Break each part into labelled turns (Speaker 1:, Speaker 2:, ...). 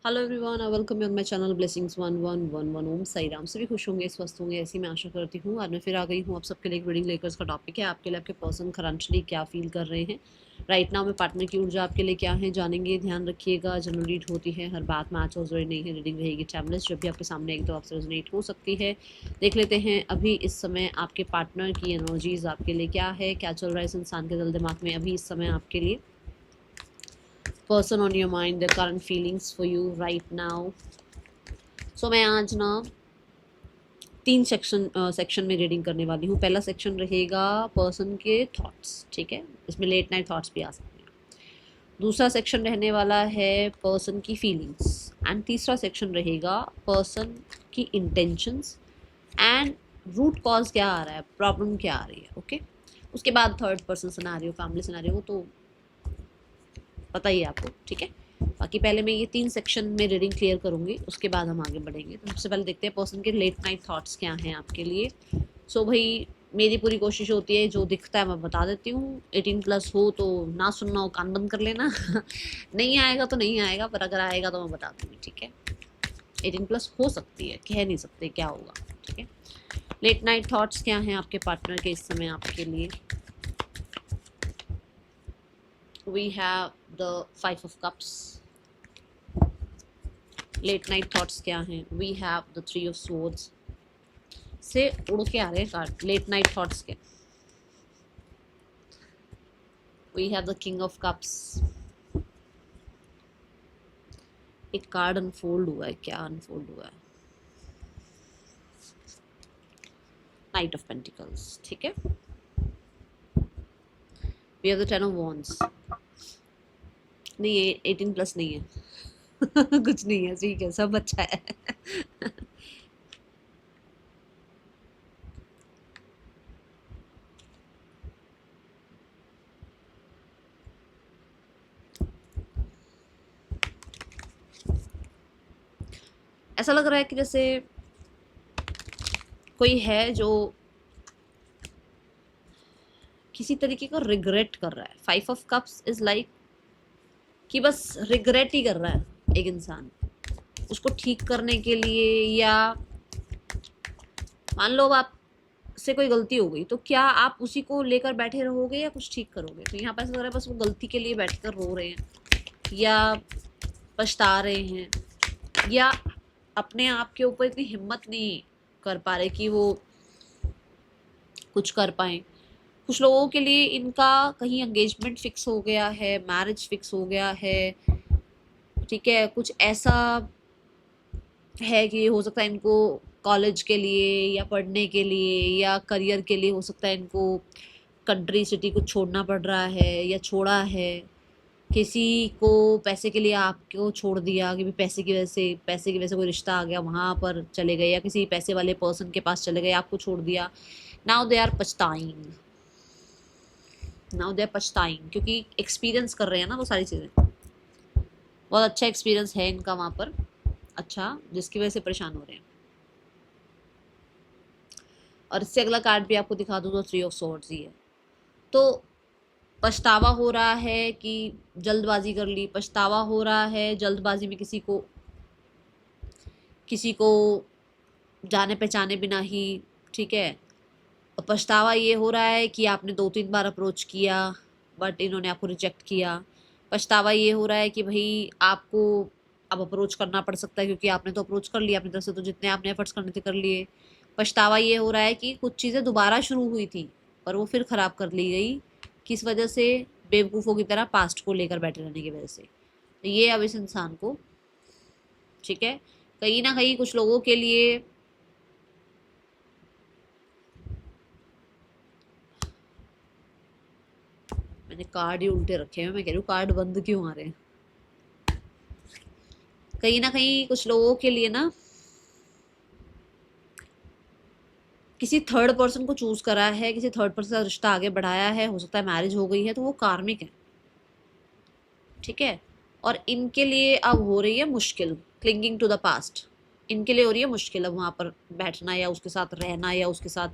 Speaker 1: Hello everyone, welcome on my channel blessings 1111। ओम साई राम। सभी खुश होंगे, स्वस्थ होंगे, ऐसी मैं आशा करती हूँ। आज मैं फिर आ गई हूँ आप सबके लिए एक रीडिंग लेकर। इसका टॉपिक है आपके लिए आपके पर्सन करंटली क्या फील कर रहे हैं राइट नाउ में। पार्टनर की ऊर्जा आपके लिए क्या है जानेंगे। ध्यान रखिएगा, जनरल रीड होती है, हर बात मैच और जरूरी नहीं है। रीडिंग रहेगी टाइमलेस, जब भी आपके सामने एक तो आपसे रेजोनेट हो सकती है। देख लेते हैं अभी इस समय आपके पार्टनर की एनर्जीज आपके लिए क्या है, क्या चल रहा है इस इंसान के दिल दिमाग में अभी इस समय आपके लिए। Person on your mind, the current feelings for you right now. So मैं आज ना 3 सेक्शन में रीडिंग करने वाली हूँ। पहला सेक्शन रहेगा पर्सन के थॉट्स, ठीक है, इसमें लेट नाइट थॉट्स भी आ सकते हैं। दूसरा सेक्शन रहने वाला है पर्सन की फीलिंग्स एंड तीसरा सेक्शन रहेगा पर्सन की इंटेंशंस एंड रूट कॉज क्या आ रहा है, प्रॉब्लम क्या आ रही है। ओके, उसके बाद third person scenario, family scenario, तो पता ही है आपको, ठीक है। बाकी पहले मैं ये 3 सेक्शन में रीडिंग क्लियर करूंगी, उसके बाद हम आगे बढ़ेंगे। तो सबसे पहले देखते हैं पर्सन के लेट नाइट थॉट्स क्या हैं आपके लिए। सो भाई, मेरी पूरी कोशिश होती है जो दिखता है मैं बता देती हूँ। 18+ हो तो ना सुनना हो कान बंद कर लेना नहीं आएगा तो नहीं आएगा, पर अगर आएगा तो मैं बता दूंगी, ठीक है। 18+ हो सकती है, कह नहीं सकते क्या होगा, ठीक है। लेट नाइट थॉट्स क्या हैं आपके पार्टनर के इस समय आपके लिए। We have the 5 of cups. Late night thoughts क्या हैं। We have the 3 of swords. से उड़ के आ रहे हैं कार्ड लेट नाइट थॉट्स के। We have the king of cups. एक कार्ड अनफोल्ड हुआ है, क्या अनफोल्ड हुआ है। नाइट ऑफ पेंटिकल्स, ठीक है। We have the 10 of wands. नहीं, ये 18+ नहीं है कुछ नहीं है, ठीक है, सब अच्छा है ऐसा लग रहा है कि जैसे कोई है जो किसी तरीके का रिग्रेट कर रहा है। 5 ऑफ कप्स इज लाइक कि बस रिग्रेट ही कर रहा है एक इंसान, उसको ठीक करने के लिए। या मान लो आप से कोई गलती हो गई, तो क्या आप उसी को लेकर बैठे रहोगे या कुछ ठीक करोगे। तो यहाँ पर ऐसा लग रहा है बस वो गलती के लिए बैठकर रो रहे हैं या पछता रहे हैं, या अपने आप के ऊपर इतनी हिम्मत नहीं कर पा रहे कि वो कुछ कर पाए। कुछ लोगों के लिए इनका कहीं एंगेजमेंट फिक्स हो गया है, मैरिज फिक्स हो गया है, ठीक है। कुछ ऐसा है कि हो सकता है इनको कॉलेज के लिए या पढ़ने के लिए या करियर के लिए हो सकता है इनको कंट्री सिटी को छोड़ना पड़ रहा है या छोड़ा है। किसी को पैसे के लिए आपको छोड़ दिया कि पैसे की वजह से कोई रिश्ता आ गया, वहाँ पर चले गए, या किसी पैसे वाले पर्सन के पास चले गए, आपको छोड़ दिया। नाउ दे आर पछताइंग, क्योंकि एक्सपीरियंस कर रहे हैं ना वो सारी चीज़ें। बहुत अच्छा एक्सपीरियंस है इनका वहाँ पर, अच्छा, जिसकी वजह से परेशान हो रहे हैं। और इससे अगला कार्ड भी आपको दिखा दूँ तो 3 ऑफ स्वॉर्ड्स ही है। तो पछतावा हो रहा है कि जल्दबाजी कर ली, पछतावा हो रहा है जल्दबाजी में किसी को जाने पहचाने बिना ही, ठीक है। और पछतावा ये हो रहा है कि आपने 2-3 बार अप्रोच किया बट इन्होंने आपको रिजेक्ट किया। पछतावा ये हो रहा है कि भाई आपको अब अप्रोच करना पड़ सकता है, क्योंकि आपने तो अप्रोच कर लिया अपनी तरफ से, तो जितने आपने एफर्ट्स करने थे कर लिए। पछतावा ये हो रहा है कि कुछ चीज़ें दोबारा शुरू हुई थी पर वो फिर ख़राब कर ली गई, किस वजह से, बेवकूफ़ों की तरह पास्ट को लेकर बैठे रहने की वजह से। तो ये अब इस इंसान को, ठीक है, कहीं ना कहीं कुछ लोगों के लिए मैंने कार्ड ही उल्टे रखे हैं, मैं कह रही हूँ कार्ड बंद क्यों आ रहे हैं। कहीं ना कहीं कुछ लोगों के लिए ना किसी थर्ड पर्सन को चूज करा है, किसी थर्ड पर्सन का रिश्ता आगे बढ़ाया है, हो सकता है मैरिज हो गई है, तो वो कार्मिक है, ठीक है। और इनके लिए अब हो रही है मुश्किल, क्लिंगिंग टू द पास्ट। इनके लिए हो रही है मुश्किल अब वहाँ पर बैठना या उसके साथ रहना या उसके साथ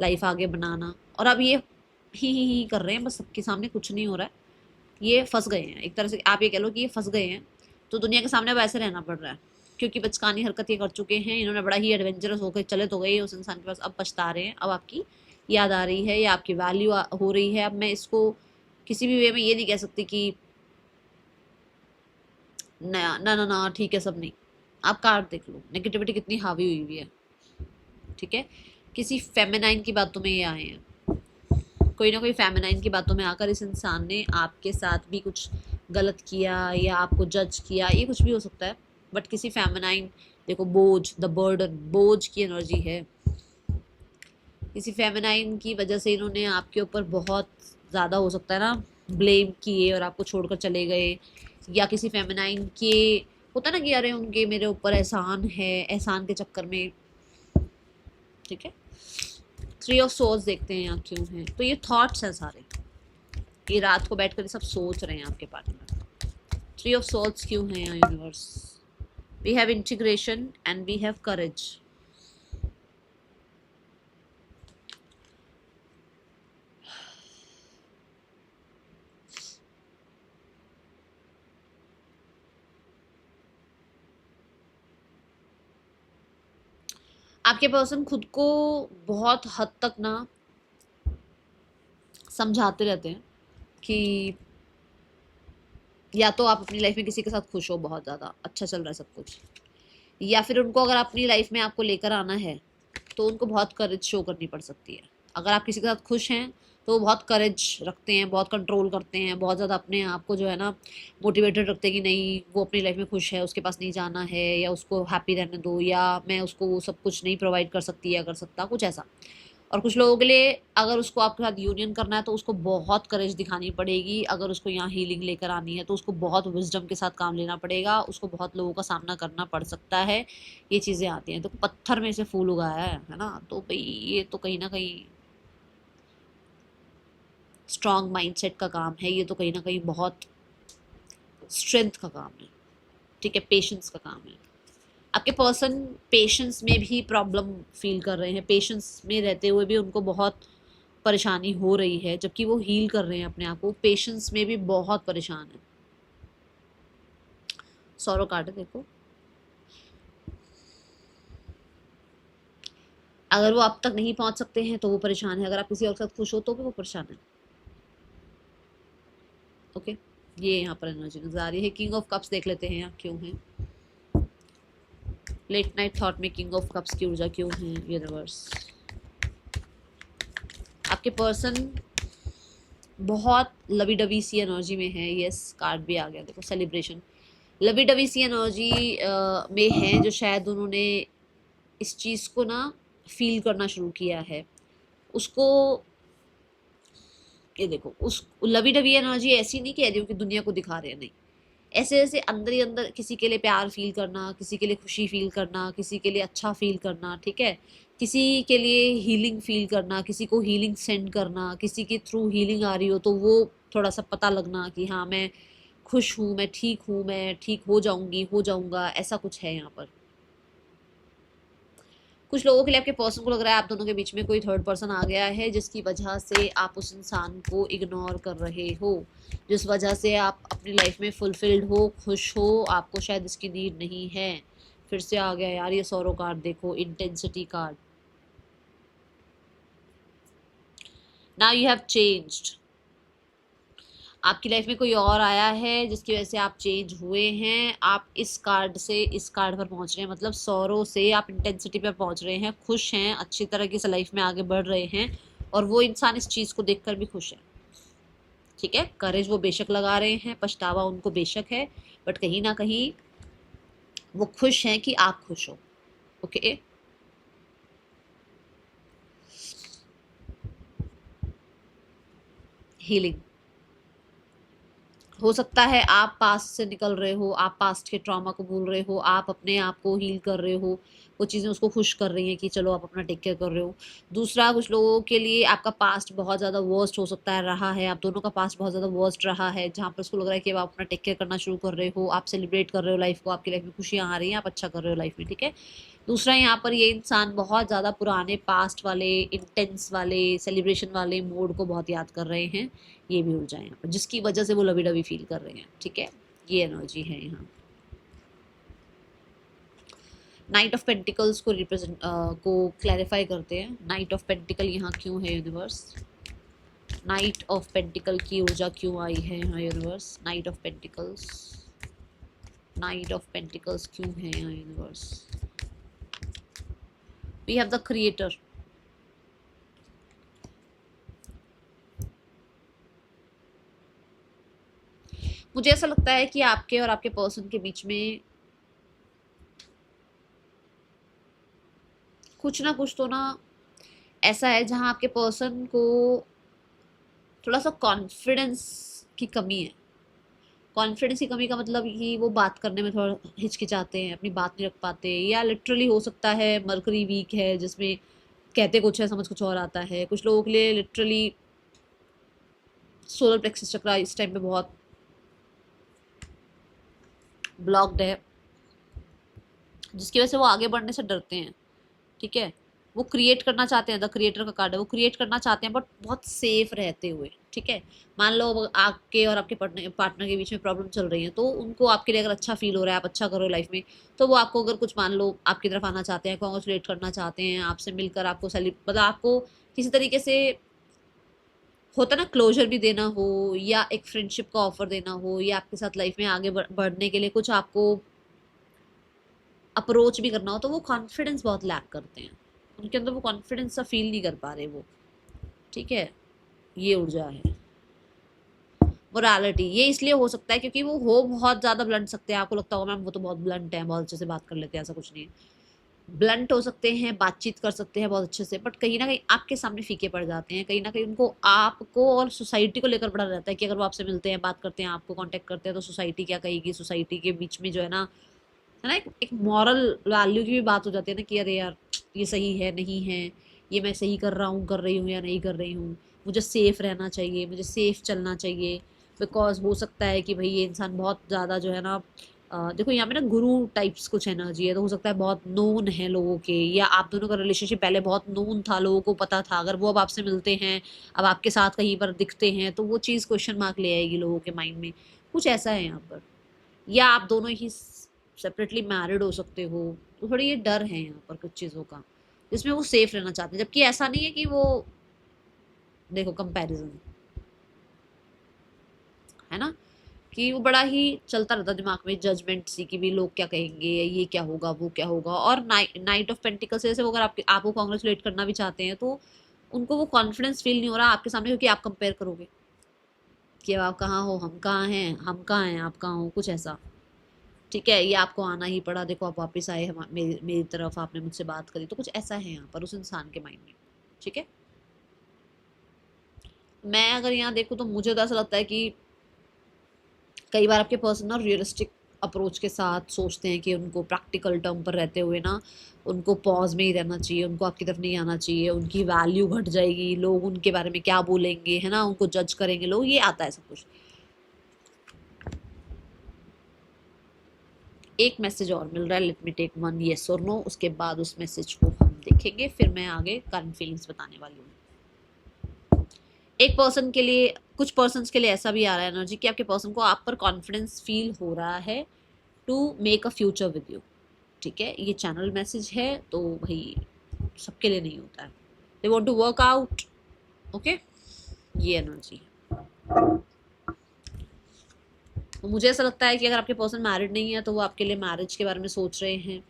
Speaker 1: लाइफ आगे बनाना। और अब ये ही कर रहे हैं बस, सबके सामने कुछ नहीं हो रहा है, ये फंस गए हैं एक तरह से। आप ये कह लो कि ये फंस गए हैं तो दुनिया के सामने अब ऐसे रहना पड़ रहा है, क्योंकि बचकानी हरकत ये कर चुके हैं इन्होंने, बड़ा ही एडवेंचरस होकर चले तो गए उस इंसान के पास, अब पछता रहे हैं, अब आपकी याद आ रही है या आपकी वैल्यू हो रही है। अब मैं इसको किसी भी वे में ये नहीं कह सकती कि ना ना ना ना ठीक है सब नहीं। आप कार्ड देख लो, नेगेटिविटी कितनी हावी हुई हुई है, ठीक है। किसी फेमिनाइन की बातों में ये आए हैं, कोई ना कोई फेमिनाइन की बातों में आकर इस इंसान ने आपके साथ भी कुछ गलत किया या आपको जज किया, ये कुछ भी हो सकता है। बट किसी फेमिनाइन, देखो बोझ, द बर्डन, बोझ की एनर्जी है। किसी फेमिनाइन की वजह से इन्होंने आपके ऊपर बहुत ज़्यादा हो सकता है ना ब्लेम किए और आपको छोड़कर चले गए, या किसी फेमिनाइन के होता ना कि अरे उनके मेरे ऊपर एहसान है, एहसान के चक्कर में, ठीक है। 3 ऑफ सोर्स देखते हैं यहाँ क्यों है, तो ये थॉट्स हैं सारे, ये रात को बैठ कर सब सोच रहे हैं आपके बारे में। 3 ऑफ सोर्स क्यों है यहाँ universe? We have integration and we have courage. आपके पर्सन खुद को बहुत हद तक ना समझाते रहते हैं कि या तो आप अपनी लाइफ में किसी के साथ खुश हो, बहुत ज़्यादा अच्छा चल रहा है सब कुछ, या फिर उनको अगर अपनी लाइफ में आपको लेकर आना है तो उनको बहुत करेज शो करनी पड़ सकती है। अगर आप किसी के साथ खुश हैं तो वो बहुत करेज रखते हैं, बहुत कंट्रोल करते हैं, बहुत ज़्यादा अपने आप को जो है ना मोटिवेटेड रखते हैं कि नहीं वो अपनी लाइफ में खुश है, उसके पास नहीं जाना है, या उसको हैप्पी रहने दो, या मैं उसको वो सब कुछ नहीं प्रोवाइड कर सकती या कर सकता, कुछ ऐसा। और कुछ लोगों के लिए अगर उसको आपके साथ यूनियन करना है तो उसको बहुत करेज दिखानी पड़ेगी, अगर उसको यहाँ हीलिंग लेकर आनी है तो उसको बहुत विजडम के साथ काम लेना पड़ेगा, उसको बहुत लोगों का सामना करना पड़ सकता है, ये चीज़ें आती हैं। तो पत्थर में से फूल उगाया है ना, तो भाई ये तो कहीं ना कहीं स्ट्रॉन्ग माइंडसेट का काम है, ये तो कहीं ना कहीं बहुत स्ट्रेंथ का काम है, ठीक है, पेशेंस का काम है। आपके पर्सन पेशेंस में भी प्रॉब्लम फील कर रहे हैं, पेशेंस में रहते हुए भी उनको बहुत परेशानी हो रही है, जबकि वो हील कर रहे हैं अपने आप को, पेशेंस में भी बहुत परेशान है। सौरो कार्ड है देखो, अगर वो आप तक नहीं पहुंच सकते हैं तो वो परेशान है, अगर आप किसी और के साथ खुश हो तो भी वो परेशान है, ओके। ये यहाँ पर एनर्जी नजर आ रही है। किंग ऑफ कप्स देख लेते हैं यहाँ क्यों है, लेट नाइट थॉट में किंग ऑफ कप्स की ऊर्जा क्यों है यूनिवर्स? आपके पर्सन बहुत लवी डवी सी एनर्जी में है, यस कार्ड भी आ गया देखो, सेलिब्रेशन, लवी डवी सी एनर्जी में है, जो शायद उन्होंने इस चीज़ को ना फील करना शुरू किया है, उसको ये देखो, उस लवी डवी एनर्जी ऐसी नहीं कह रही हूँ कि दुनिया को दिखा रहे हैं, नहीं, ऐसे ऐसे अंदर ही अंदर किसी के लिए प्यार फील करना, किसी के लिए खुशी फील करना, किसी के लिए अच्छा फील करना, ठीक है, किसी के लिए हीलिंग फील करना, किसी को हीलिंग सेंड करना, किसी के थ्रू हीलिंग आ रही हो तो वो थोड़ा सा पता लगना कि हाँ मैं खुश हूँ, मैं ठीक हो जाऊंगी, हो जाऊंगा, ऐसा कुछ है यहाँ पर। कुछ लोगों के लिए आपके पर्सन को लग रहा है आप दोनों के बीच में कोई थर्ड पर्सन आ गया है, जिसकी वजह से आप उस इंसान को इग्नोर कर रहे हो, जिस वजह से आप अपनी लाइफ में फुलफिल्ड हो, खुश हो, आपको शायद इसकी नीड नहीं है। फिर से आ गया यार ये सौरो कार्ड देखो, intensity card. Now you have changed, आपकी लाइफ में कोई और आया है जिसकी वजह से आप चेंज हुए हैं, आप इस कार्ड से इस कार्ड पर पहुंच रहे हैं, मतलब सौरों से आप इंटेंसिटी पर पहुंच रहे हैं, खुश हैं, अच्छी तरह की लाइफ में आगे बढ़ रहे हैं, और वो इंसान इस चीज़ को देखकर भी खुश है, ठीक है। करेज वो बेशक लगा रहे हैं, पछतावा उनको बेशक है, बट कहीं ना कहीं वो खुश हैं कि आप खुश हो, ओके। हीलिंग हो सकता है, आप पास्ट से निकल रहे हो, आप पास्ट के ट्रॉमा को भूल रहे हो, आप अपने आप को हील कर रहे हो, वो चीज़ें उसको खुश कर रही हैं कि चलो आप अपना टेक केयर कर रहे हो। दूसरा, कुछ लोगों के लिए आपका पास्ट बहुत ज़्यादा वर्स्ट हो सकता है रहा है, आप दोनों का पास्ट बहुत ज़्यादा वर्स्ट रहा है, जहाँ पर उसको लग रहा है कि आप अपना टेक केयर करना शुरू कर रहे हो, आप सेलिब्रेट कर रहे हो लाइफ को, आपकी लाइफ में खुशियाँ आ रही हैं, आप अच्छा कर रहे हो लाइफ में, ठीक है। दूसरा, यहाँ पर ये इंसान बहुत ज़्यादा पुराने पास्ट वाले इंटेंस वाले सेलिब्रेशन वाले मोड को बहुत याद कर रहे हैं, ये भी ऊर्जा है यहाँ पर, जिसकी वजह से वो लवी डवी फील कर रहे हैं, ठीक है, ये एनर्जी है यहाँ। नाइट ऑफ पेंटिकल्स को रिप्रेजेंट को क्लैरिफाई करते हैं। नाइट ऑफ पेंटिकल यहाँ क्यों है यूनिवर्स? नाइट ऑफ पेंटिकल की ऊर्जा क्यों आई है यहाँ universe? Knight of pentacles, knight of pentacles क्यों है यहाँ universe? We have the creator. मुझे ऐसा लगता है कि आपके और आपके पर्सन के बीच में कुछ ना कुछ तो ना ऐसा है जहां आपके पर्सन को थोड़ा सा कॉन्फिडेंस की कमी है। कॉन्फिडेंस की कमी का मतलब कि वो बात करने में थोड़ा हिचकिचाते हैं, अपनी बात नहीं रख पाते, या लिटरली हो सकता है मरकरी वीक है जिसमें कहते कुछ है समझ कुछ और आता है। कुछ लोगों के लिए लिटरली सोलर प्लेक्सस चक्र इस टाइम पे बहुत ब्लॉक्ड है, जिसकी वजह से वो आगे बढ़ने से डरते हैं। ठीक है, वो क्रिएट करना चाहते हैं, द क्रिएटर का कार्ड है, वो क्रिएट करना चाहते हैं बट बहुत सेफ रहते हुए। ठीक है, मान लो आपके और आपके पार्टनर के बीच में प्रॉब्लम चल रही है, तो उनको आपके लिए अगर अच्छा फील हो रहा है, आप अच्छा करो लाइफ में, तो वो आपको अगर कुछ मान लो आपकी तरफ आना चाहते हैं, कॉन्ग्रेचुलेट करना चाहते हैं, आपसे मिलकर आपको मतलब आपको किसी तरीके से होता ना क्लोजर भी देना हो, या एक फ्रेंडशिप का ऑफर देना हो, या आपके साथ लाइफ में आगे बढ़ने के लिए कुछ आपको अप्रोच भी करना हो, तो वो कॉन्फिडेंस बहुत लैक करते हैं। उनके अंदर वो कॉन्फिडेंस सा फील नहीं कर पा रहे वो। ठीक है, ये ऊर्जा है। मोरालिटी ये इसलिए हो सकता है क्योंकि वो हो बहुत ज़्यादा ब्लंट सकते हैं। आपको लगता होगा मैम वो तो बहुत ब्लंट है, बहुत अच्छे से बात कर लेते हैं, ऐसा कुछ नहीं है। ब्लंट हो सकते हैं, बातचीत कर सकते हैं बहुत अच्छे से, बट कहीं ना कहीं आपके सामने फीके पड़ जाते हैं। कहीं ना कहीं उनको आपको और सोसाइटी को लेकर बड़ा रहता है कि अगर वो आपसे मिलते हैं, बात करते हैं, आपको कांटेक्ट करते हैं, तो सोसाइटी क्या कहेगी। सोसाइटी के बीच में जो है ना एक मॉरल वैल्यू की भी बात हो जाती है ना कि अरे यार ये सही है नहीं है, ये मैं सही कर रहा हूँ, कर रही हूँ या नहीं कर रही हूँ, मुझे सेफ रहना चाहिए, मुझे सेफ चलना चाहिए। बिकॉज हो सकता है कि भाई ये इंसान बहुत ज़्यादा जो है ना देखो यहाँ पे ना गुरु टाइप्स कुछ एनर्जी है, तो हो सकता है बहुत नोन है लोगों के, या आप दोनों का रिलेशनशिप पहले बहुत नोन था, लोगों को पता था। अगर वो अब आपसे मिलते हैं, अब आपके साथ कहीं पर दिखते हैं, तो वो चीज़ क्वेश्चन मार्क ले आएगी लोगों के माइंड में। कुछ ऐसा है यहाँ पर। या आप दोनों ही सेपरेटली मैरिड हो सकते हो, तो थोड़ी ये डर है यहाँ पर कुछ चीज़ों का, जिसमें वो सेफ रहना चाहते हैं। जबकि ऐसा नहीं है कि वो देखो कंपैरिजन है ना, कि वो बड़ा ही चलता रहता दिमाग में जजमेंट सी कि भी लोग क्या कहेंगे, ये क्या होगा, वो क्या होगा। और नाइट ऑफ पेंटिकल्स जैसे वो अगर आपको कॉन्ग्रेचुलेट करना भी चाहते हैं, तो उनको वो कॉन्फिडेंस फील नहीं हो रहा आपके सामने, क्योंकि आप कंपेयर करोगे कि अब आप कहाँ हो, हम कहाँ हैं, हम कहाँ हैं, आप कहाँ हो, कुछ ऐसा। ठीक है, ये आपको आना ही पड़ा, देखो आप वापस आए हम मेरी तरफ, आपने मुझसे बात करी, तो कुछ ऐसा है यहाँ पर उस इंसान के माइंड में। ठीक है, मैं अगर यहाँ देखूँ तो मुझे तो ऐसा लगता है कि कई बार आपके पर्सन ना रियलिस्टिक अप्रोच के साथ सोचते हैं कि उनको प्रैक्टिकल टर्म पर रहते हुए ना उनको पॉज में ही रहना चाहिए, उनको आपकी तरफ नहीं आना चाहिए, उनकी वैल्यू घट जाएगी, लोग उनके बारे में क्या बोलेंगे, है ना, उनको जज करेंगे लोग, ये आता है सब कुछ। एक मैसेज और मिल रहा है, let me take one yes और नो, उसके बाद उस मैसेज को हम देखेंगे, फिर मैं आगे करंट फीलिंग्स बताने वाली हूँ। एक पर्सन के लिए, कुछ पर्सन के लिए ऐसा भी आ रहा है एनर्जी कि आपके पर्सन को आप पर कॉन्फिडेंस फील हो रहा है to make a future with you. ठीक है, ये चैनल मैसेज है, तो भाई सबके लिए नहीं होता है। They want to work out, okay, ये एनर्जी। तो मुझे ऐसा लगता है कि अगर आपके पर्सन मैरिड नहीं है, तो वो आपके लिए मैरिज के बारे में सोच रहे हैं,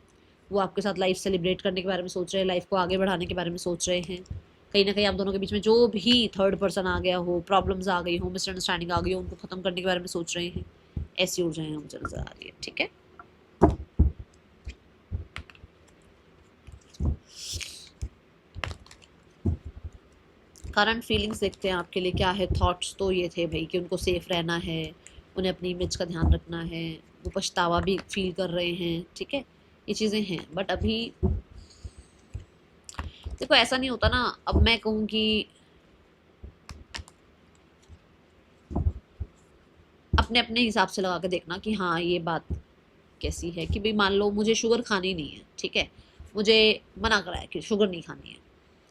Speaker 1: वो आपके साथ लाइफ सेलिब्रेट करने के बारे में सोच रहे हैं, लाइफ को आगे बढ़ाने के बारे में सोच रहे हैं। कहीं ना कहीं आप दोनों के बीच में जो भी थर्ड पर्सन आ गया हो, प्रॉब्लम्स आ गई हो, मिसअंडरस्टैंडिंग आ गई हो, उनको खत्म करने के बारे में सोच रहे हैं। ऐसी ऊर्जाएं मुझे नजर आ रही है। ठीक है, करंट फीलिंग्स देखते हैं आपके लिए क्या है। थॉट्स तो ये थे भाई कि उनको सेफ रहना है, उन्हें अपनी इमेज का ध्यान रखना है, वो पछतावा भी फील कर रहे हैं। ठीक है, ये चीज़ें हैं, बट अभी देखो ऐसा नहीं होता ना। अब मैं कहूँ कि अपने अपने हिसाब से लगा के देखना कि हाँ ये बात कैसी है, कि भाई मान लो मुझे शुगर खानी नहीं है, ठीक है, मुझे मना करा है कि शुगर नहीं खानी है,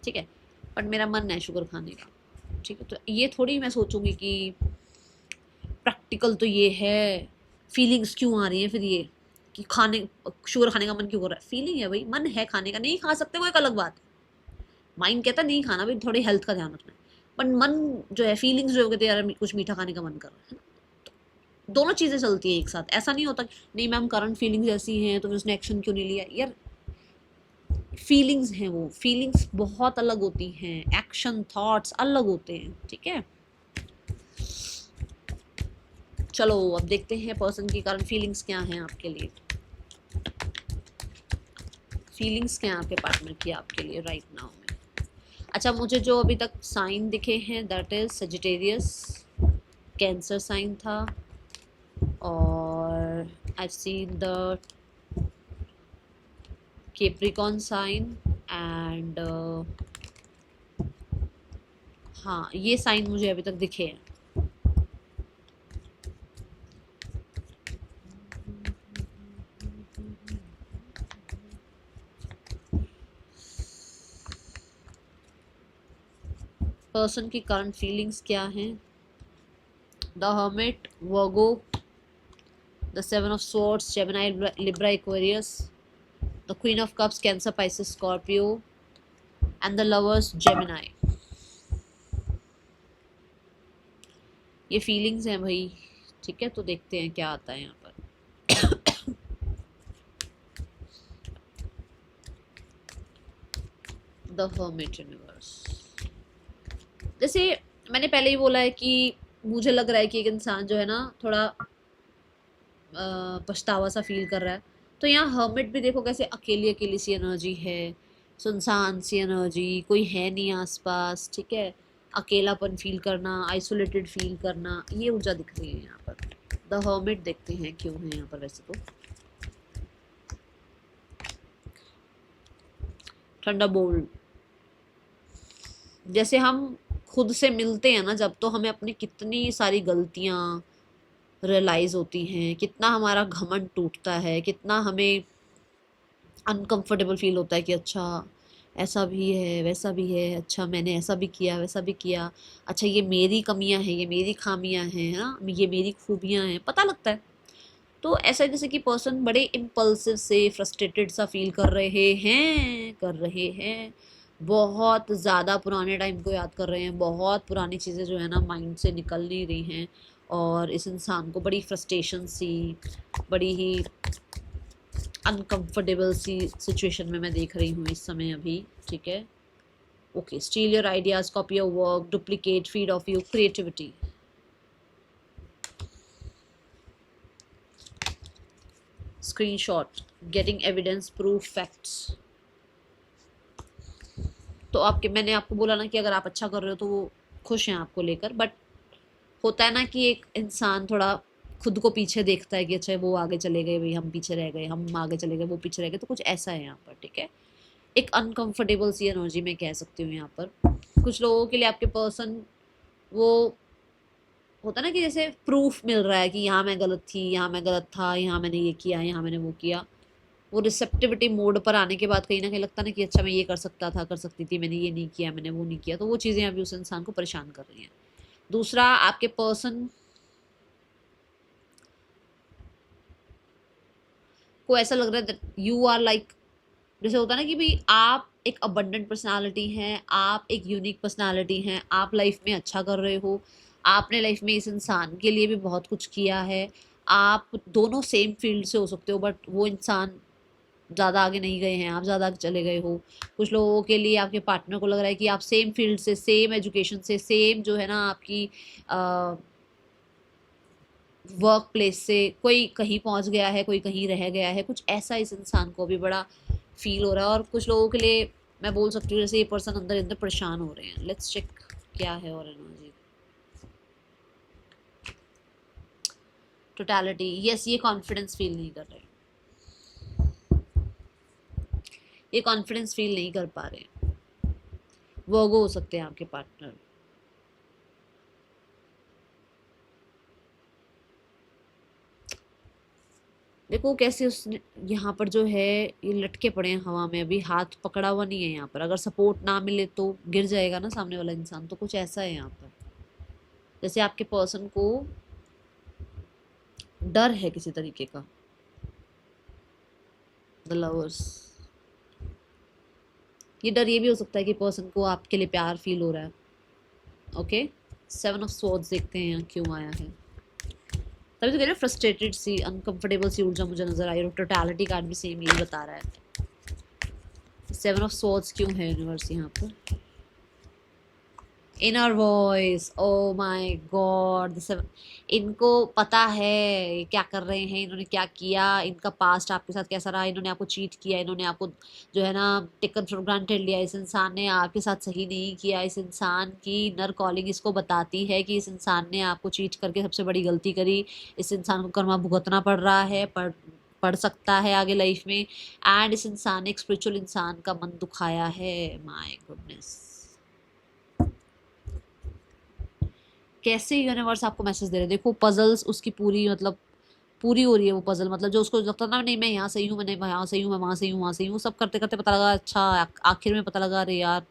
Speaker 1: ठीक है, बट मेरा मन है शुगर खाने का। ठीक है, तो ये थोड़ी मैं सोचूंगी कि प्रैक्टिकल तो ये है, फीलिंग्स क्यों आ रही हैं फिर ये, कि खाने शुगर खाने का मन क्यों कर रहा है, फीलिंग है भाई, मन है खाने का, नहीं खा सकते वो एक अलग बात है। माइंड कहता है नहीं खाना भाई, थोड़ी हेल्थ का ध्यान रखना है, पर मन जो है, फीलिंग्स जो कहते हैं यार कुछ मीठा खाने का मन कर रहा है ना, दोनों चीजें चलती हैं एक साथ। ऐसा नहीं होता नहीं मैम करंट फीलिंग्स ऐसी हैं तो फिर उसने एक्शन क्यों नहीं लिया यार, फीलिंग्स हैं, वो फीलिंग्स बहुत अलग होती हैं, एक्शन थॉट्स अलग होते हैं, ठीक है। चलो अब देखते हैं पर्सन की करंट फीलिंग्स क्या हैं आपके लिए, फीलिंग्स क्या हैं आपके पार्टनर की आपके लिए राइट नाउ में। अच्छा, मुझे जो अभी तक साइन दिखे हैं that is Sagittarius, Cancer sign था, और I seen the Capricorn sign and हाँ ये साइन मुझे अभी तक दिखे हैं। पर्सन की करंट फीलिंग्स क्या हैं, the hermit, Virgo, the seven of swords, Gemini, Libra, Aquarius, the queen of cups, cancer, Pisces, Scorpio and the lovers, Gemini. ये फीलिंग्स हैं भाई, ठीक है, तो देखते हैं क्या आता है यहाँ पर। द हर्मिट यूनिवर्स, जैसे मैंने पहले ही बोला है कि मुझे लग रहा है कि एक इंसान जो है ना थोड़ा पछतावा सा फील कर रहा है, तो यहाँ हर्मिट भी देखो कैसे अकेली अकेली सी एनर्जी है, सुनसान सी एनर्जी, कोई है नहीं आसपास, ठीक है, अकेलापन फील करना, आइसोलेटेड फील करना, ये ऊर्जा दिख रही है यहाँ पर। द हर्मिट देखते हैं क्यों है यहाँ पर। वैसे तो ठंडा बोल्ड, जैसे हम खुद से मिलते हैं ना जब, तो हमें अपनी कितनी सारी गलतियाँ रियलाइज होती हैं, कितना हमारा घमंड टूटता है, कितना हमें अनकंफर्टेबल फील होता है कि अच्छा ऐसा भी है, वैसा भी है, अच्छा मैंने ऐसा भी किया, वैसा भी किया, अच्छा ये मेरी कमियां हैं, ये मेरी खामियां हैं, है ना, ये मेरी खूबियां हैं, पता लगता है। तो ऐसा जैसे कि पर्सन बड़े इम्पल्सिव से फ्रस्ट्रेटेड सा फील कर रहे हैं, बहुत ज़्यादा पुराने टाइम को याद कर रहे हैं, बहुत पुरानी चीज़ें जो है ना माइंड से निकल नहीं रही हैं, और इस इंसान को बड़ी फ्रस्ट्रेशन सी, बड़ी ही अनकंफर्टेबल सी सिचुएशन में मैं देख रही हूँ इस समय अभी, ठीक है। Okay, steel your ideas, copy your work, duplicate, feed of you creativity, screenshot, getting evidence, proof, facts. तो आपके, मैंने आपको बोला ना कि अगर आप अच्छा कर रहे हो तो वो खुश हैं आपको लेकर, बट होता है ना कि एक इंसान थोड़ा खुद को पीछे देखता है कि अच्छा वो आगे चले गए भाई, हम पीछे रह गए, हम आगे चले गए वो पीछे रह गए, तो कुछ ऐसा है यहाँ पर, ठीक है। एक अनकंफर्टेबल सी एनर्जी मैं कह सकती हूँ यहाँ पर। कुछ लोगों के लिए आपके पर्सन, वो होता है ना कि जैसे प्रूफ मिल रहा है कि यहाँ मैं गलत थी, यहाँ मैं गलत था, यहाँ मैंने ये किया, यहाँ मैंने वो किया, वो रिसेप्टिविटी मोड पर आने के बाद कहीं ना कहीं लगता ना कि अच्छा मैं ये कर सकता था, कर सकती थी, मैंने ये नहीं किया, मैंने वो नहीं किया, तो वो चीज़ें अभी उस इंसान को परेशान कर रही हैं। दूसरा, आपके पर्सन को ऐसा लग रहा है यू आर लाइक, जैसे होता है ना कि भाई आप एक अबंडेंट पर्सनालिटी हैं, आप एक यूनिक पर्सनालिटी हैं, आप लाइफ में अच्छा कर रहे हो, आपने लाइफ में इस इंसान के लिए भी बहुत कुछ किया है, आप दोनों सेम फील्ड से हो सकते हो, बट वो इंसान ज़्यादा आगे नहीं गए हैं, आप ज़्यादा आगे चले गए हो। कुछ लोगों के लिए आपके पार्टनर को लग रहा है कि आप सेम फील्ड से, सेम एजुकेशन से, सेम जो है ना आपकी वर्क प्लेस से, कोई कहीं पहुंच गया है, कोई कहीं रह गया है, कुछ ऐसा इस इंसान को भी बड़ा फील हो रहा है। और कुछ लोगों के लिए मैं बोल सकती हूँ जैसे ये पर्सन अंदर अंदर परेशान हो रहे हैं। लेट्स चेक क्या है और एनर्जी। टोटलिटी, यस, ये कॉन्फिडेंस फील नहीं कर रहे, ये कॉन्फिडेंस फील नहीं कर पा रहे। वर्गो हो सकते हैं आपके पार्टनर। देखो कैसे उसने यहाँ पर जो है ये लटके पड़े हैं हवा में, अभी हाथ पकड़ा हुआ नहीं है यहाँ पर, अगर सपोर्ट ना मिले तो गिर जाएगा ना सामने वाला इंसान, तो कुछ ऐसा है यहाँ पर जैसे आपके पर्सन को डर है किसी तरीके का, द लवर्स, ये डर ये भी हो सकता है कि पर्सन को आपके लिए प्यार फील हो रहा है। ओके, 7 ऑफ स्वॉर्ड्स देखते हैं यहाँ क्यों आया है। तभी तो कह रहे फ्रस्ट्रेटेड सी, अनकंफर्टेबल सी ऊर्जा मुझे नजर आई, और टोटलिटी कार्ड भी सेम यही बता रहा है। 7 ऑफ स्वॉर्ड्स क्यों है यूनिवर्स यहाँ पर? Inner voice, oh my God, इनको पता है ये क्या कर रहे हैं, इन्होंने क्या किया, इनका पास्ट आपके साथ कैसा रहा, इन्होंने आपको चीट किया, इन्होंने आपको जो है ना टेकन फॉर ग्रांटेड लिया, इस इंसान ने आपके साथ सही नहीं किया। इस इंसान की इनर कॉलिंग इसको बताती है कि इस इंसान ने आपको चीट करके सबसे बड़ी गलती करी, इस इंसान को कर्मा भुगतना पड़ रहा है, पड़ सकता है आगे लाइफ में, एंड इस इंसान ने एक स्पिरिचुअल इंसान का मन दुखाया है। माय गुडनेस, कैसे यूनिवर्स आपको मैसेज दे रहे हैं। देखो पजल्स उसकी पूरी मतलब पूरी हो रही है वो पजल, मतलब जो उसको लगता था ना नहीं मैं यहाँ सही हूँ, मैं यहाँ सही हूँ, मैं वहाँ सही हूँ, वहाँ सही हूँ, सब करते करते पता लगा अच्छा आखिर में पता लगा अरे यार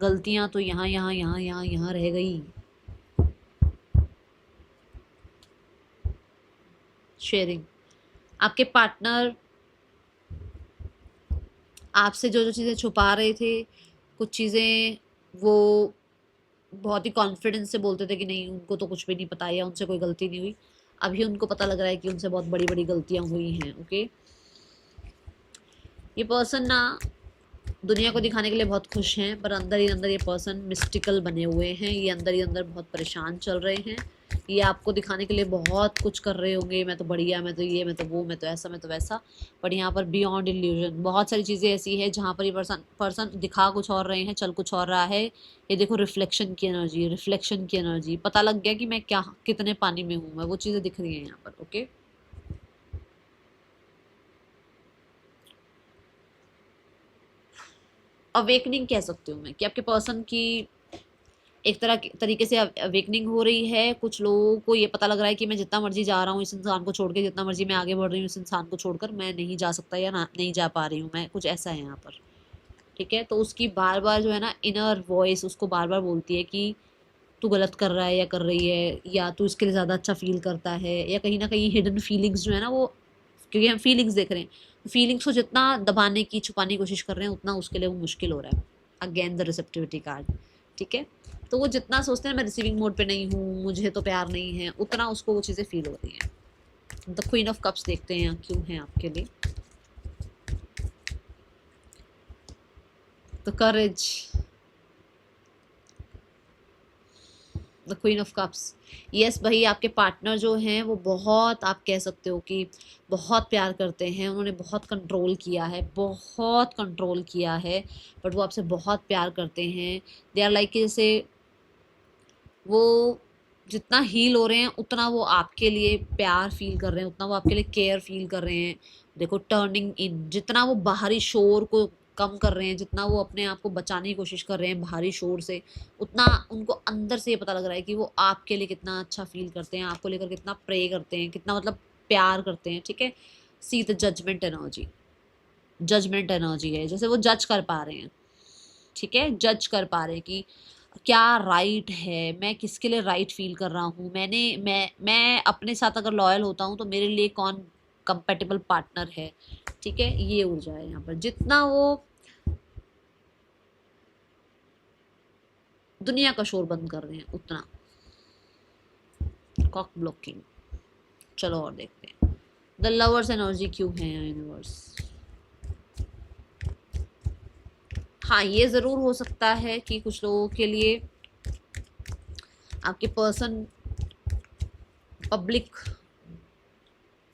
Speaker 1: गलतियाँ तो यहाँ यहाँ यहाँ यहाँ यहाँ रह गई। शेयरिंग, आपके पार्टनर आपसे जो जो चीज़ें छुपा रहे थे, कुछ चीज़ें वो बहुत ही कॉन्फिडेंस से बोलते थे कि नहीं उनको तो कुछ भी नहीं पता या उनसे कोई गलती नहीं हुई, अभी उनको पता लग रहा है कि उनसे बहुत बड़ी बड़ी गलतियां हुई हैं। ओके, ये पर्सन ना दुनिया को दिखाने के लिए बहुत खुश हैं, पर अंदर ही अंदर ये पर्सन मिस्टिकल बने हुए हैं, ये अंदर ही अंदर बहुत परेशान चल रहे हैं। ये आपको दिखाने के लिए बहुत कुछ कर रहे होंगे, मैं तो बढ़िया, मैं तो ये, मैं तो वो, मैं तो ऐसा, मैं तो वैसा, पर यहाँ पर बियॉन्ड इल्यूजन बहुत सारी चीज़ें ऐसी है जहाँ पर ये पर्सन पर्सन दिखा कुछ और रहे हैं, चल कुछ और रहा है। ये देखो रिफ्लेक्शन की एनर्जी, रिफ्लेक्शन की एनर्जी, पता लग गया कि मैं क्या कितने पानी में हूँ मैं, वो चीज़ें दिख रही हैं यहाँ पर। ओके, अवेकनिंग कह सकती हूँ मैं कि आपके पर्सन की एक तरीके से अवेकनिंग हो रही है। कुछ लोगों को ये पता लग रहा है कि मैं जितना मर्जी जा रहा हूँ इस इंसान को छोड़ के, जितना मर्जी मैं आगे बढ़ रही हूँ इस इंसान को छोड़कर, मैं नहीं जा सकता या ना नहीं जा पा रही हूँ मैं, कुछ ऐसा है यहाँ पर। ठीक है, तो उसकी बार बार जो है ना इनर वॉइस उसको बार बार बोलती है कि तू गलत कर रहा है या कर रही है, या तू इसके लिए ज़्यादा अच्छा फील करता है, या कहीं ना कहीं हिडन फीलिंग्स जो है ना वो, क्योंकि हम फीलिंग्स देख रहे हैं, फीलिंग्स को जितना दबाने की छुपाने की कोशिश कर रहे हैं उतना उसके लिए वो मुश्किल हो रहा है। Again the receptivity card. ठीक है, तो वो जितना सोचते हैं मैं रिसीविंग मोड पे नहीं हूँ, मुझे तो प्यार नहीं है, उतना उसको वो चीज़ें फील हो रही हैं। द क्वीन ऑफ कप्स देखते हैं यहाँ क्यों है आपके लिए। The courage, the queen of cups. Yes भाई, आपके पार्टनर जो हैं वो बहुत, आप कह सकते हो कि बहुत प्यार करते हैं, उन्होंने बहुत कंट्रोल किया है, बहुत कंट्रोल किया है, बट वो आपसे बहुत प्यार करते हैं। दे आर लाइक जैसे वो जितना हील हो रहे हैं उतना वो आपके लिए प्यार फील कर रहे हैं, उतना वो आपके लिए केयर फील कर रहे हैं। देखो टर्निंग इन, जितना वो बाहरी शोर को कम कर रहे हैं, जितना वो अपने आप को बचाने की कोशिश कर रहे हैं बाहरी शोर से, उतना उनको अंदर से ये पता लग रहा है कि वो आपके लिए कितना अच्छा फील करते हैं, आपको लेकर कितना प्रे करते हैं, कितना मतलब प्यार करते हैं। ठीक है, see the judgement energy, judgement energy है, जैसे वो जज कर पा रहे हैं। ठीक है, जज कर पा रहे हैं कि क्या राइट है, मैं किसके लिए राइट फील कर रहा हूँ, मैं अपने साथ अगर लॉयल होता हूँ तो मेरे लिए कौन कंपेटेबल पार्टनर है। ठीक है, ये ऊर्जा है यहाँ पर, जितना वो दुनिया का शोर बंद कर रहे हैं उतना। कॉक ब्लॉकिंग, चलो और देखते हैं द लवर्स एनर्जी क्यों है यूनिवर्स। हाँ, ये ज़रूर हो सकता है कि कुछ लोगों के लिए आपके पर्सन पब्लिक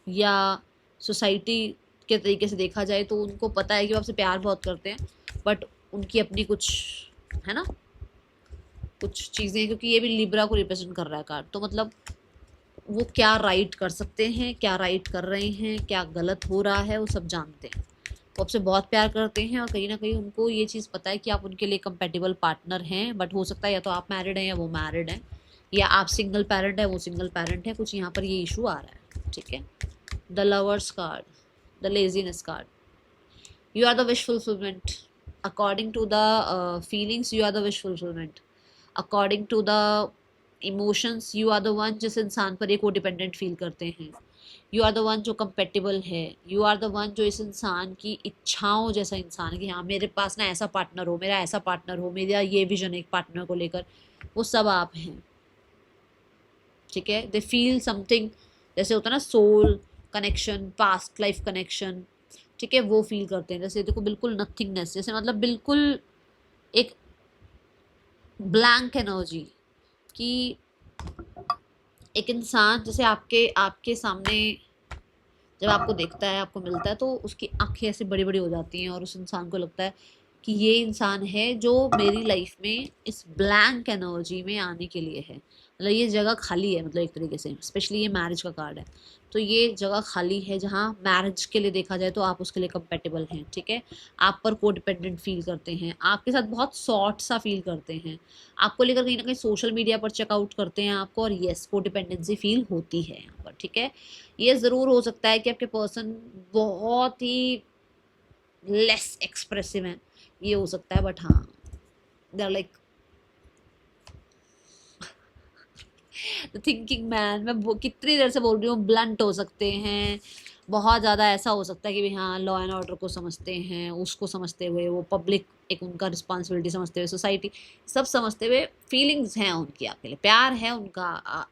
Speaker 1: या सोसाइटी के तरीके से देखा जाए तो उनको पता है कि वो आपसे प्यार बहुत करते हैं, बट उनकी अपनी कुछ है ना कुछ चीज़ें, क्योंकि ये भी लिब्रा को रिप्रेजेंट कर रहा है कार्ड, तो मतलब वो क्या राइट कर सकते हैं, क्या राइट कर रहे हैं, क्या गलत हो रहा है, वो सब जानते हैं। वो आपसे बहुत प्यार करते हैं और कहीं ना कहीं उनको ये चीज़ पता है कि आप उनके लिए कंपेटेबल पार्टनर हैं, बट हो सकता है या तो आप मैरिड हैं या वो मैरिड हैं, या आप सिंगल पेरेंट है वो सिंगल पेरेंट है, कुछ यहाँ पर ये इशू आ रहा है। ठीक है, the lovers card, the laziness card, you are the wish fulfillment according to the feelings, you are the wish fulfillment according to the emotions, you are the one जिस इंसान पर एक वो डिपेंडेंट फील करते हैं। यू आर द वन जो compatible है, you are the one जो इस इंसान की इच्छाओं जैसा इंसान है कि हाँ मेरे पास ना ऐसा पार्टनर हो, मेरा ऐसा पार्टनर हो, मेरा ये विजन एक पार्टनर को लेकर, वो सब आप हैं। ठीक है, दे फील समथिंग, जैसे होता है ना soul connection, past life connection, ठीक है, वो फील करते हैं। जैसे देखो बिल्कुल नथिंगनेस, जैसे मतलब बिल्कुल एक ब्लैंक एनर्जी, कि एक इंसान जैसे आपके आपके सामने जब आपको देखता है, आपको मिलता है, तो उसकी आंखें ऐसे बड़ी बड़ी हो जाती हैं और उस इंसान को लगता है कि ये इंसान है जो मेरी लाइफ में इस ब्लैंक एनर्जी में आने के लिए है, मतलब ये जगह खाली है, मतलब एक तरीके से स्पेशली ये मैरिज का कार्ड है, तो ये जगह खाली है जहाँ मैरिज के लिए देखा जाए तो आप उसके लिए कंपेटेबल हैं। ठीक है, आप पर को डिपेंडेंट फील करते हैं, आपके साथ बहुत सॉर्ट सा फील करते हैं, आपको लेकर कहीं ना कहीं सोशल मीडिया पर चेकआउट करते हैं आपको, और येस को डिपेंडेंसी फील होती है यहाँ पर। ठीक है, ये ज़रूर हो सकता है कि आपके पर्सन बहुत ही लेस एक्सप्रेसिव हैं, ये हो सकता है, बट हाँ they are like the thinking man. मैं कितनी देर से बोल रही हूँ, ब्लंट हो सकते हैं, बहुत ज़्यादा ऐसा हो सकता है कि भाई हाँ लॉ एंड ऑर्डर को समझते हैं, उसको समझते हुए वो पब्लिक एक उनका रिस्पॉन्सिबिलिटी समझते हुए, सोसाइटी सब समझते हुए, फीलिंग्स हैं उनकी आपके लिए, प्यार है उनका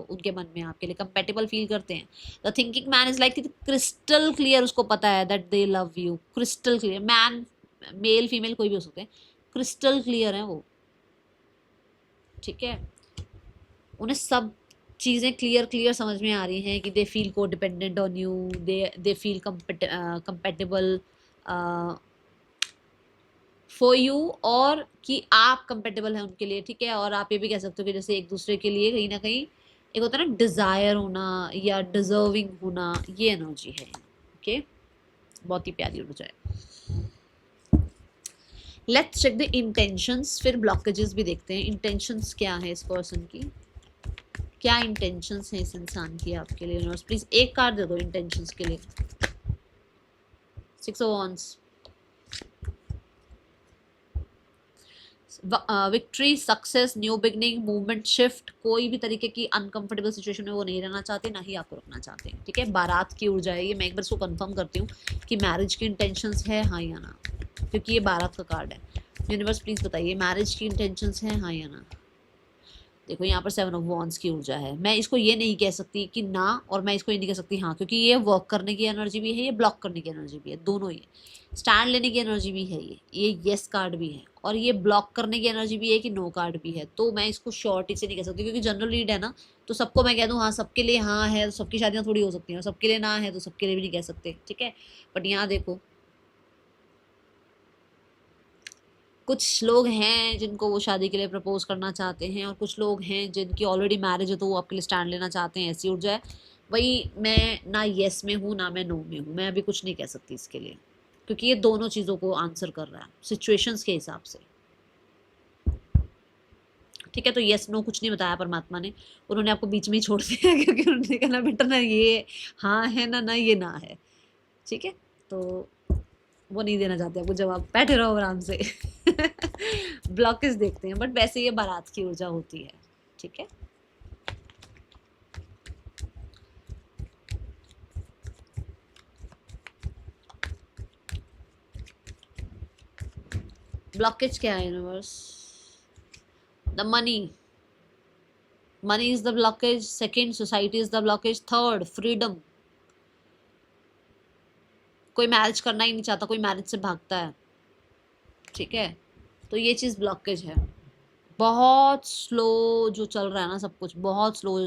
Speaker 1: उनके मन में आपके लिए, कंपेटेबल फील करते हैं। The thinking man is like crystal clear, उसको पता है that they love you, crystal clear man, male female कोई भी हो सकते हैं, क्रिस्टल क्लियर है वो। ठीक है, उन्हें सब चीज़ें क्लियर क्लियर समझ में आ रही हैं कि दे फील को dependent on you, they feel compatible for you, और कि आप कंपेटेबल हैं उनके लिए। ठीक है, और आप ये भी कह सकते हो कि जैसे एक दूसरे के लिए कहीं ना कहीं एक होता है ना डिज़ायर होना या डिजर्विंग होना, ये एनर्जी है। ओके, बहुत ही प्यारी ऊर्जा है। लेट्स चेक द इंटेंशंस, फिर ब्लॉकेजेस भी देखते हैं। इंटेंशंस क्या है इस पर्सन की, क्या इंटेंशंस हैं इस इंसान की आपके लिए। यूनिवर्स प्लीज एक कार्ड दे दो इंटेंशंस के लिए। 6 of wands, victory, success, new beginning, movement, shift, कोई भी तरीके की अनकंफर्टेबल सिचुएशन में वो नहीं रहना चाहते, ना ही आपको रखना चाहते हैं। ठीक है, बारात की ऊर्जा है ये, मैं एक बार इसको कंफर्म करती हूँ कि मैरिज की इंटेंशंस है हाँ या ना, क्योंकि ये बारात का कार्ड है। यूनिवर्स प्लीज बताइए मैरिज की इंटेंशंस है हाँ या ना। देखो यहाँ पर 7 ऑफ वॉन्ड्स की ऊर्जा है, मैं इसको ये नहीं कह सकती कि ना, और मैं इसको ये नहीं कह सकती हाँ, क्योंकि ये वर्क करने की एनर्जी भी है, ये ब्लॉक करने की एनर्जी भी है, दोनों ही स्टैंड लेने की एनर्जी भी है, ये येस कार्ड भी है, और ये ब्लॉक करने की एनर्जी भी है कि नो कार्ड भी है। तो मैं इसको शॉर्ट से नहीं कह सकती, क्योंकि जनरल रीड है ना, तो सबको मैं कह दूँ हाँ सबके लिए हाँ है, तो सबकी शादियाँ थोड़ी हो सकती हैं, और सबके लिए ना है तो सबके लिए भी नहीं कह सकते। ठीक है, बट यहाँ देखो कुछ लोग हैं जिनको वो शादी के लिए प्रपोज करना चाहते हैं, और कुछ लोग हैं जिनकी ऑलरेडी मैरिज है तो वो आपके लिए स्टैंड लेना चाहते हैं, ऐसी ऊर्जा है। वही मैं ना येस में हूँ ना मैं नो में हूँ, मैं अभी कुछ नहीं कह सकती इसके लिए, क्योंकि ये दोनों चीज़ों को आंसर कर रहा है सिचुएशंस के हिसाब से। ठीक है, तो येस नो कुछ नहीं बताया परमात्मा ने, उन्होंने आपको बीच में ही छोड़ दिया क्योंकि उन्होंने कहा ना बेटा ना ये हाँ है ना ना ये ना है। ठीक है, तो वो नहीं देना चाहते आपको जवाब, बैठे रहो आराम से। ब्लॉकेज देखते हैं, बट वैसे ये बारात की ऊर्जा होती है। ठीक है, ब्लॉकेज क्या है universe. The money, money is the blockage, second society is the blockage, third freedom, कोई मैरिज करना ही नहीं चाहता, कोई मैरिज से भागता है। ठीक है, तो ये चीज़ ब्लॉकेज है, बहुत स्लो जो चल रहा है ना सब कुछ बहुत स्लो,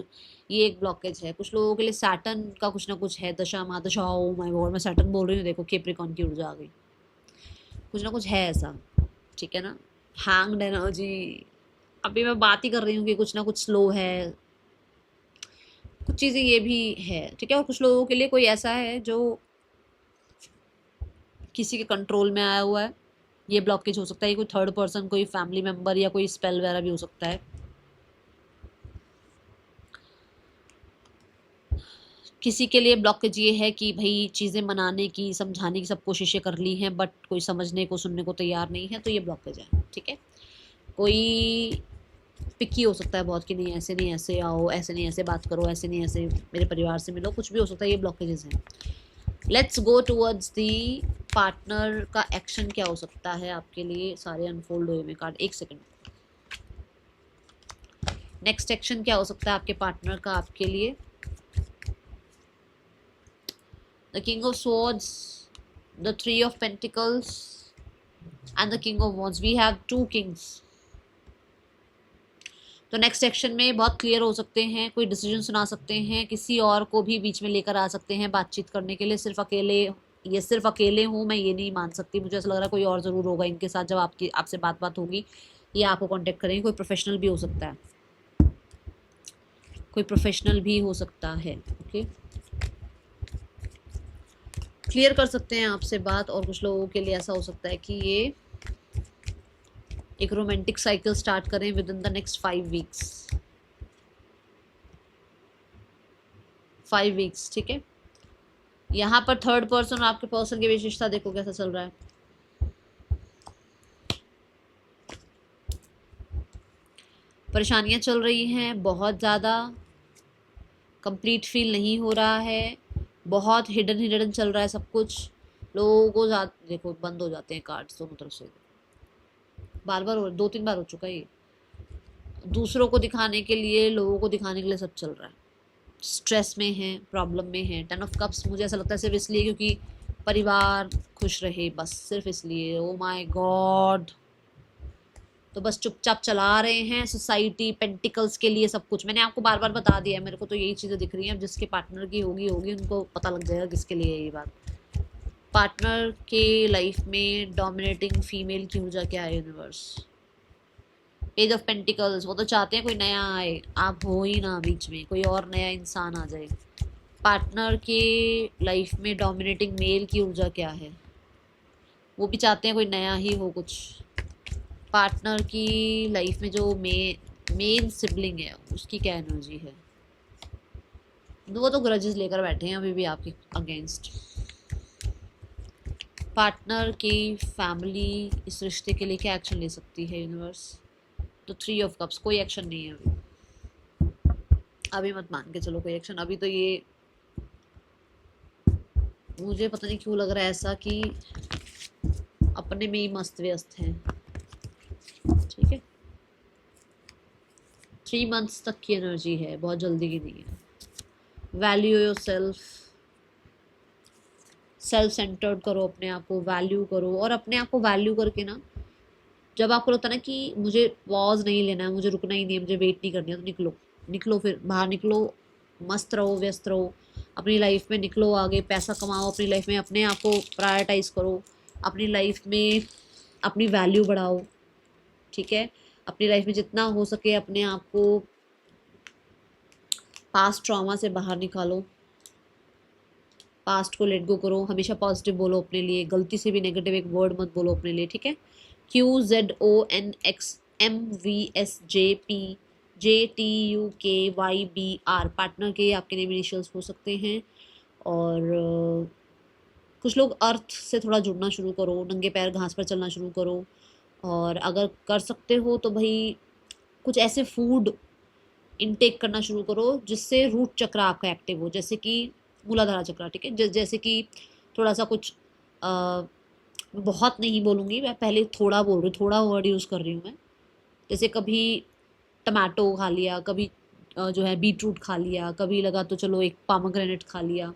Speaker 1: ये एक ब्लॉकेज है। कुछ लोगों के लिए सैटर्न का कुछ ना कुछ है, दशा महादशा, ओ माय गॉड मैं सैटर्न बोल रही हूँ, देखो कैप्रिकॉर्न की ऊर्जा आ गई, कुछ ना कुछ है ऐसा। ठीक है ना, हैंग्ड एनर्जी, अभी मैं बात ही कर रही हूँ कि कुछ ना कुछ स्लो है, कुछ चीज़ें ये भी है। ठीक है, और कुछ लोगों के लिए कोई ऐसा है जो किसी के कंट्रोल में आया हुआ है, ये ब्लॉकेज हो सकता है, कोई थर्ड पर्सन, कोई फैमिली मेम्बर, या कोई स्पेल वगैरह भी हो सकता है। किसी के लिए ब्लॉकेज ये है कि भाई चीज़ें मनाने की समझाने की सब कोशिशें कर ली हैं, बट कोई समझने को सुनने को तैयार नहीं है, तो ये ब्लॉकेज है। ठीक है, कोई पिकी हो सकता है बहुत कि नहीं ऐसे नहीं ऐसे आओ, ऐसे नहीं ऐसे बात करो, ऐसे नहीं ऐसे मेरे परिवार से मिलो, कुछ भी हो सकता है, ये ब्लॉकेजेस हैं। Let's go towards the partner का एक्शन क्या हो सकता है आपके लिए। सारे अनफोल्ड हुए में कार्ड, एक सेकंड। नेक्स्ट एक्शन क्या हो सकता है आपके पार्टनर का आपके लिए। The king of swords, the three of pentacles and the king of wands. We have two kings. तो नेक्स्ट एक्शन में बहुत क्लियर हो सकते हैं, कोई डिसीजन सुना सकते हैं, किसी और को भी बीच में लेकर आ सकते हैं बातचीत करने के लिए। सिर्फ अकेले हूँ मैं ये नहीं मान सकती, मुझे ऐसा लग रहा है कोई और ज़रूर होगा इनके साथ। जब आपसे बात होगी ये आपको कांटेक्ट करेंगे। कोई प्रोफेशनल भी हो सकता है, कोई प्रोफेशनल भी हो सकता है। ओके, क्लियर कर सकते हैं आपसे बात। और कुछ लोगों के लिए ऐसा हो सकता है कि ये एक रोमांटिक साइकिल स्टार्ट करें with in the next 5 weeks. 5 weeks, ठीक है। यहाँ पर थर्ड पर्सन और आपके पर्सन की विशेषता देखो कैसा चल रहा है। परेशानियां चल रही हैं बहुत ज़्यादा, कंप्लीट फील नहीं हो रहा है, बहुत हिडन हिडन चल रहा है सब कुछ। लोगों को देखो बंद हो जाते हैं कार्ड्स दोनों तरफ से, बार बार 2-3 बार हो चुका है ये। दूसरों को दिखाने के लिए, लोगों को दिखाने के लिए सब चल रहा है। स्ट्रेस में है, प्रॉब्लम में है। 10 ऑफ कप्स मुझे ऐसा लगता है सिर्फ इसलिए क्योंकि परिवार खुश रहे, बस सिर्फ इसलिए। ओ माय गॉड, तो बस चुपचाप चला रहे हैं सोसाइटी पेंटिकल्स के लिए सब कुछ। मैंने आपको बार बार बता दिया है, मेरे को तो यही चीज़ें दिख रही हैं। अब जिसके पार्टनर की होगी उनको पता लग जाएगा किसके लिए है ये बात। पार्टनर के लाइफ में डोमिनेटिंग फीमेल की ऊर्जा क्या है यूनिवर्स। एज ऑफ पेंटिकल्स, वो तो चाहते हैं कोई नया आए, आप हो ही ना बीच में, कोई और नया इंसान आ जाए। पार्टनर के लाइफ में डोमिनेटिंग मेल की ऊर्जा क्या है, वो भी चाहते हैं कोई नया ही हो कुछ। पार्टनर की लाइफ में जो मेन सिबलिंग है उसकी क्या एनर्जी है। वो तो ग्रजेस लेकर बैठे हैं अभी भी आपके अगेंस्ट। पार्टनर की फैमिली इस रिश्ते के लिए क्या एक्शन ले सकती है यूनिवर्स। तो 3 ऑफ कप्स, कोई एक्शन नहीं है अभी मत मान के चलो कोई एक्शन। अभी तो ये मुझे पता नहीं क्यों लग रहा है ऐसा कि अपने में ही मस्त व्यस्त हैं, ठीक है। 3 मंथ्स तक की एनर्जी है, बहुत जल्दी की नहीं है। वैल्यू योर सेल्फ सेंटर्ड करो अपने आप को, वैल्यू करो। और अपने आप को वैल्यू करके ना, जब आपको लगता है ना कि मुझे पॉज नहीं लेना है, मुझे रुकना ही नहीं है, मुझे वेट नहीं करनी है, तो निकलो, फिर बाहर निकलो, मस्त रहो, व्यस्त रहो अपनी लाइफ में, निकलो आगे, पैसा कमाओ अपनी लाइफ में, अपने आप को प्रायोरिटाइज करो अपनी लाइफ में, अपनी वैल्यू बढ़ाओ, ठीक है। अपनी लाइफ में जितना हो सके अपने आप को पास्ट ट्रॉमा से बाहर निकालो, पास्ट को लेट गो करो। हमेशा पॉजिटिव बोलो अपने लिए, गलती से भी नेगेटिव एक वर्ड मत बोलो अपने लिए, ठीक है। QZONXMVSJPJTUKYBR पार्टनर के आपके नेम इनिशियल्स हो सकते हैं। और कुछ लोग अर्थ से थोड़ा जुड़ना शुरू करो, नंगे पैर घास पर चलना शुरू करो। और अगर कर सकते हो तो भाई कुछ ऐसे फूड इनटेक करना शुरू करो जिससे रूट चक्र आपका एक्टिव हो, जैसे कि मूलाधारा चक्र, ठीक है। जैसे कि थोड़ा सा कुछ बहुत नहीं बोलूँगी मैं, पहले थोड़ा बोल रही हूँ, थोड़ा वर्ड यूज़ कर रही हूँ मैं। जैसे कभी टमाटो खा लिया, कभी जो है बीटरूट खा लिया, कभी लगा तो चलो एक पामाग्रेनेट खा लिया,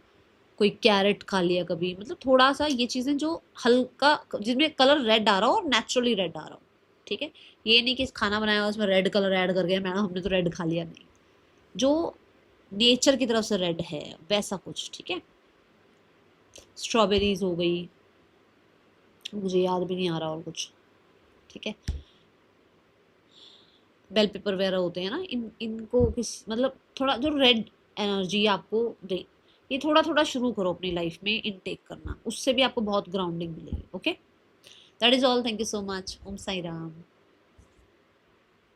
Speaker 1: कोई कैरेट खा लिया कभी। मतलब थोड़ा सा ये चीज़ें जो हल्का, जिसमें कलर रेड आ रहा हो और नेचुरली रेड आ रहा हो, ठीक है। ये नहीं कि खाना बनाया हो उसमें रेड कलर ऐड कर गया, मैडम हमने तो रेड खा लिया, नहीं, जो नेचर की तरफ से रेड है वैसा कुछ, ठीक है। स्ट्रॉबेरीज हो गई, मुझे याद भी नहीं आ रहा और कुछ, ठीक है। बेल पेपर वगैरह होते हैं ना, इनको मतलब थोड़ा जो रेड एनर्जी आपको दे, ये थोड़ा थोड़ा शुरू करो अपनी लाइफ में इनटेक करना, उससे भी आपको बहुत ग्राउंडिंग मिलेगी। Okay, that is all. Thank you so much. Om Sai Ram.